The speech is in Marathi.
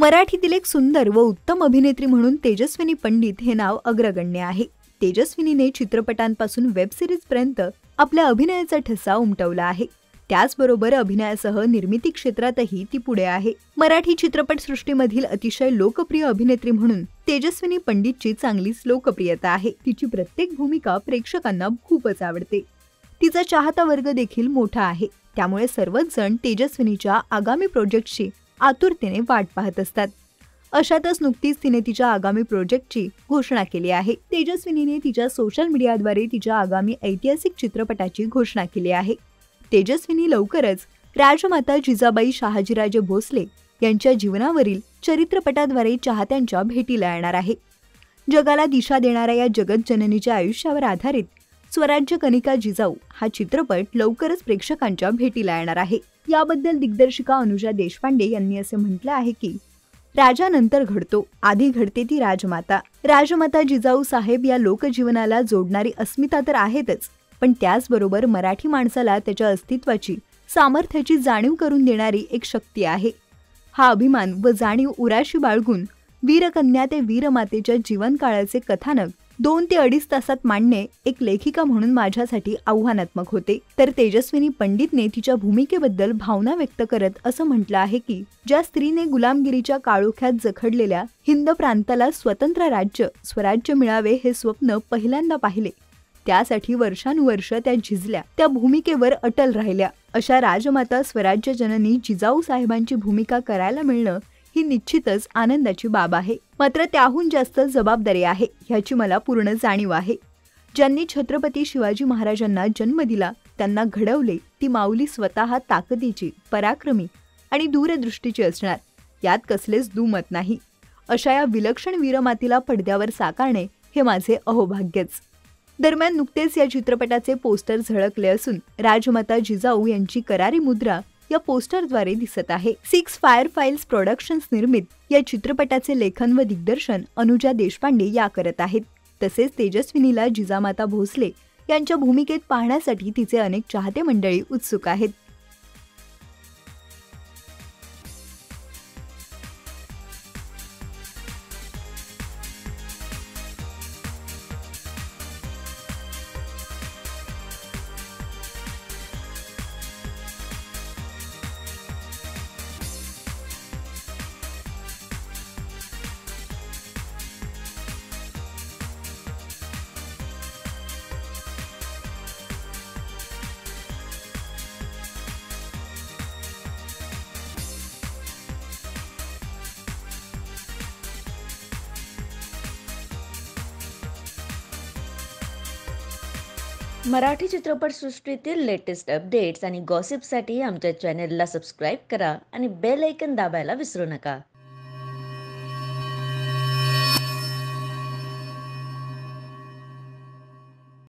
मराठीतील एक सुंदर व उत्तम अभिनेत्री म्हणून तेजस्विनी पंडित हे नाव अग्रगण्य आहे। तेजस्विनीने चित्रपटांपासून वेब सिरीजपर्यंत आपल्या अभिनयाचा ठसा उमटवला आहे। त्याचबरोबर अभिनयासह निर्मिती क्षेत्रातही ती पुढे आहे। मराठी चित्रपटसृष्टीमधील अतिशय लोकप्रिय अभिनेत्री म्हणून तेजस्विनी पंडितची चांगलीच लोकप्रियता आहे। तिची प्रत्येक भूमिका प्रेक्षकांना खूपच आवडते। तिचा चाहता वर्ग देखील मोठा आहे, त्यामुळे सर्वच जण तेजस्विनीच्या आगामी प्रोजेक्टची आतुरतेने वाट पाहत असतात। अशातच नुकतीच तिने तिच्या आगामी प्रोजेक्टची घोषणा केली आहे। तेजस्विनीने तिच्या सोशल मीडियाद्वारे तिच्या आगामी ऐतिहासिक चित्रपटाची घोषणा केली आहे। तेजस्विनी लवकरच राजमाता जिजाबाई शहाजीराजे भोसले यांच्या जीवनावरील चरित्रपटाद्वारे चाहत्यांच्या भेटीला येणार आहे। जगाला दिशा देणाऱ्या या जगतजननीच्या आयुष्यावर आधारित स्वराज्य कनिका जिजाऊ हा चित्रपट लवकरच प्रेक्षकांच्या भेटीला येणार आहे। याबद्दल दिग्दर्शिका अनुजा देशपांडे यांनी असे म्हटले आहे की राजानंतर घडतो, आधी घडते ती राजमाता। राजमाता जिजाऊ साहेब या लोकजीवनाला जोडणारी अस्मिता तर आहेतच, पण त्याचबरोबर मराठी माणसाला त्याच्या अस्तित्वाची, सामर्थ्याची जाणीव करून देणारी एक शक्ती आहे। हा अभिमान व जाणीव उराशी बाळगून वीरकन्या ते वीरमातेच्या जीवनकाळाचे कथानक 2 ते 2.5 तासात मांडणे एक लेखिका म्हणून माझ्यासाठी आव्हानात्मक होते। तर तेजस्विनी पंडितने तिच्या भूमिकेबद्दल भावना व्यक्त करत असं म्हटलं आहे की ज्या स्त्रीने गुलामगिरीच्या काळोख्यात जखडलेल्या हिंद प्रांताला स्वतंत्र राज्य, स्वराज्य मिळावे हे स्वप्न पहिल्यांदा पाहिले, त्यासाठी वर्षानुवर्ष त्या झिजल्या, त्या भूमिकेवर अटल राहिल्या। अशा राजमाता स्वराज्य जननी जिजाऊ साहेबांची भूमिका करायला मिळणं ही निश्चितच आनंदाची बाब आहे। मात्र त्याहून जास्त जबाबदारी आहे ह्याची मला पूर्ण जाणीव आहे। ज्यांनी छत्रपती शिवाजी महाराजांना जन्म दिला, त्यांना घडवले, ती माऊली स्वतः ताकदीची, पराक्रमी आणि दूरदृष्टीची असणार, यात कसलेच दुमत नाही। अशा या विलक्षण वीरमातीला पडद्यावर साकारणे हे माझे अहोभाग्यच। दरम्यान नुकतेच या चित्रपटाचे पोस्टर झळकले असून राजमाता जिजाऊ यांची करारी मुद्रा या पोस्टरद्वारे दिसत आहे। 6 फायर फाइल्स प्रोडक्शन्स निर्मित या चित्रपटाचे लेखन व दिग्दर्शन अनुजा देशपांडे या करत आहेत। तसेच तेजस्विनीला जिजामाता भोसले यांच्या भूमिकेत पाहण्यासाठी तिचे अनेक चाहते मंडळी उत्सुक आहेत। मराठी चित्रपटसृष्टीतील लेटेस्ट अपडेट्स आणि गॉसिपसाठी आमच्या चॅनेलला सबस्क्राईब करा आणि बेल आयकॉन दाबायला विसरू नका।